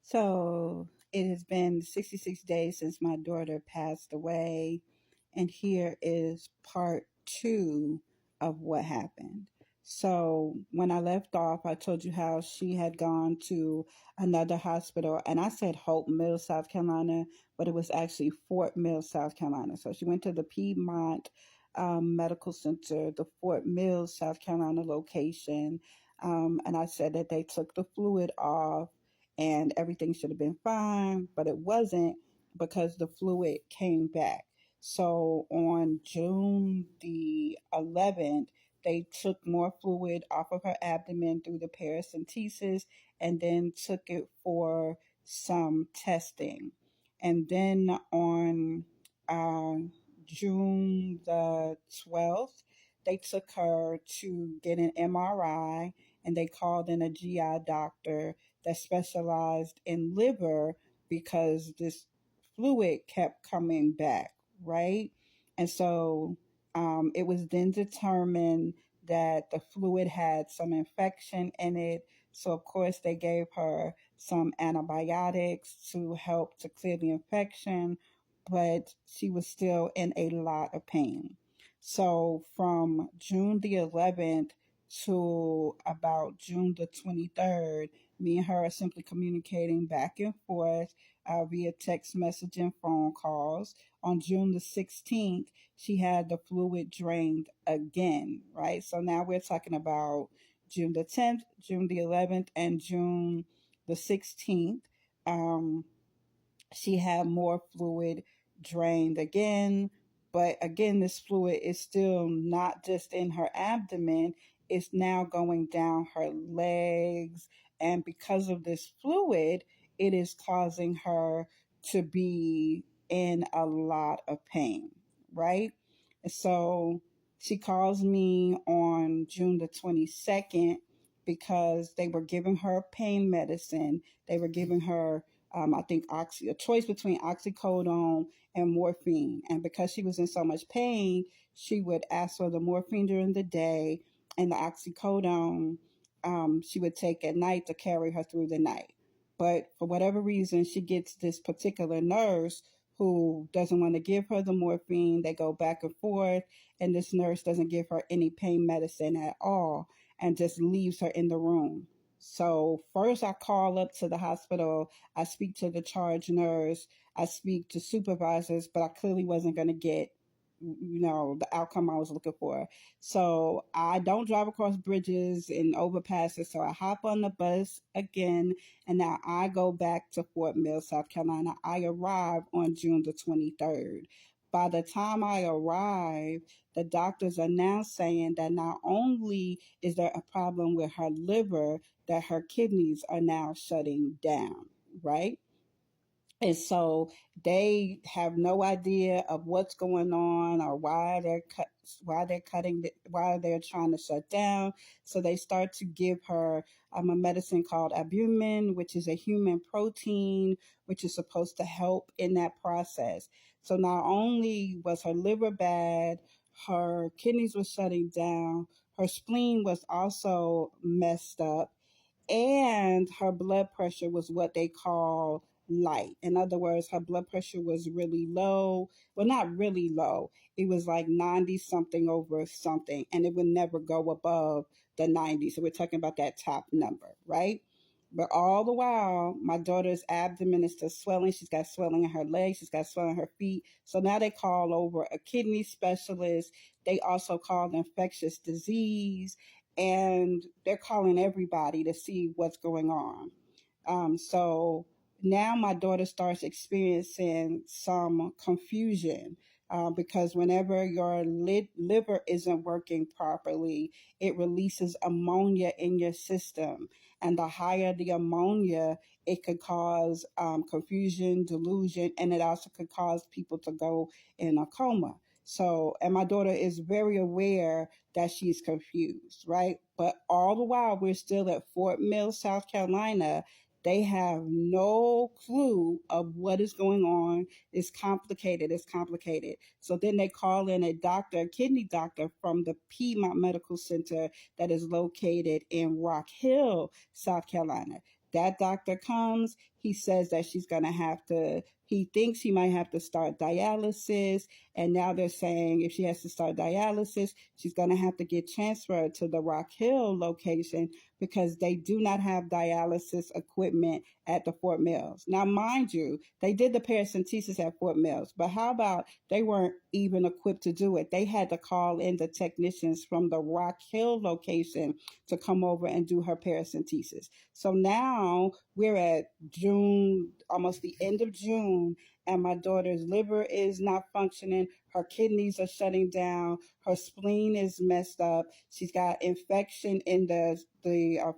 So it has been 66 days since my daughter passed away, and here is part two of what happened. So when I left off, I told you how she had gone to another hospital, and I said Hope Mills, South Carolina, but it was actually Fort Mills, South Carolina. So she went to the Piedmont Medical Center, the Fort Mills, South Carolina location. And I said that they took the fluid off and everything should have been fine, but it wasn't because the fluid came back. So on June the 11th, they took more fluid off of her abdomen through the paracentesis and then took it for some testing. And then on uh, June the 12th, they took her to get an MRI and they called in a GI doctor that specialized in liver because this fluid kept coming back, right? And so it was then determined that the fluid had some infection in it. So, of course, they gave her some antibiotics to help to clear the infection, but she was still in a lot of pain. So, from June the 11th to about June the 23rd, me and her are simply communicating back and forth via text message and phone calls. On June the 16th, she had the fluid drained again, right? So now we're talking about June the 10th, June the 11th, and June the 16th. Um, she had more fluid drained again. But again, this fluid is still not just in her abdomen, it's now going down her legs. And because of this fluid, it is causing her to be in a lot of pain, right? So she calls me on June the 22nd because they were giving her pain medicine. They were giving her I think a choice between oxycodone and morphine. And because she was in so much pain, she would ask for the morphine during the day and the oxycodone she would take at night to carry her through the night. But for whatever reason, she gets this particular nurse who doesn't want to give her the morphine. They go back and forth, and this nurse doesn't give her any pain medicine at all and just leaves her in the room. So first I call up to the hospital, I speak to the charge nurse, I speak to supervisors, but I clearly wasn't going to get the outcome I was looking for. So I don't drive across bridges and overpasses. So I hop on the bus again, and now I go back to Fort Mill, South Carolina. I arrive on June the 23rd. By the time I arrive, the doctors are now saying that not only is there a problem with her liver, that her kidneys are now shutting down, right? And so they have no idea of what's going on or why they're cutting, why they're trying to shut down. So they start to give her a medicine called albumin, which is a human protein, which is supposed to help in that process. So not only was her liver bad, her kidneys were shutting down, her spleen was also messed up, and her blood pressure was what they call light. In other words, her blood pressure was really low. Well, not really low. It was like 90 something over something, and it would never go above the 90. So we're talking about that top number, right? But all the while, my daughter's abdomen is still swelling. She's got swelling in her legs. She's got swelling in her feet. So now they call over a kidney specialist. They also call infectious disease, and they're calling everybody to see what's going on. So now my daughter starts experiencing some confusion because whenever your liver isn't working properly, it releases ammonia in your system. And the higher the ammonia, it could cause confusion, delusion, and it also could cause people to go in a coma. So, and my daughter is very aware that she's confused, right? But all the while, we're still at Fort Mill, South Carolina. They have no clue of what is going on. It's complicated. It's complicated. So then they call in a doctor, a kidney doctor from the Piedmont Medical Center that is located in Rock Hill, South Carolina. that doctor comes, he says that she's going to have to, he thinks he might have to start dialysis. And now they're saying if she has to start dialysis, she's going to have to get transferred to the Rock Hill location because they do not have dialysis equipment at the Fort Mills. Now, mind you, they did the paracentesis at Fort Mills, but how about they weren't even equipped to do it? They had to call in the technicians from the Rock Hill location to come over and do her paracentesis. So now we're at June, almost the end of June, and my daughter's liver is not functioning. Her kidneys are shutting down. Her spleen is messed up. She's got infection in the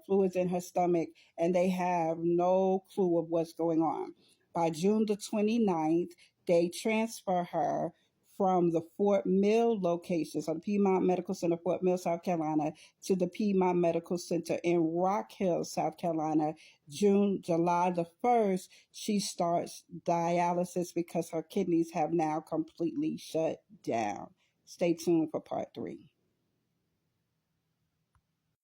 fluids in her stomach, and they have no clue of what's going on. By June the 29th, they transfer her from the Fort Mill location, so the Piedmont Medical Center, Fort Mill, South Carolina, to the Piedmont Medical Center in Rock Hill, South Carolina. July the 1st, she starts dialysis because her kidneys have now completely shut down. Stay tuned for part 3.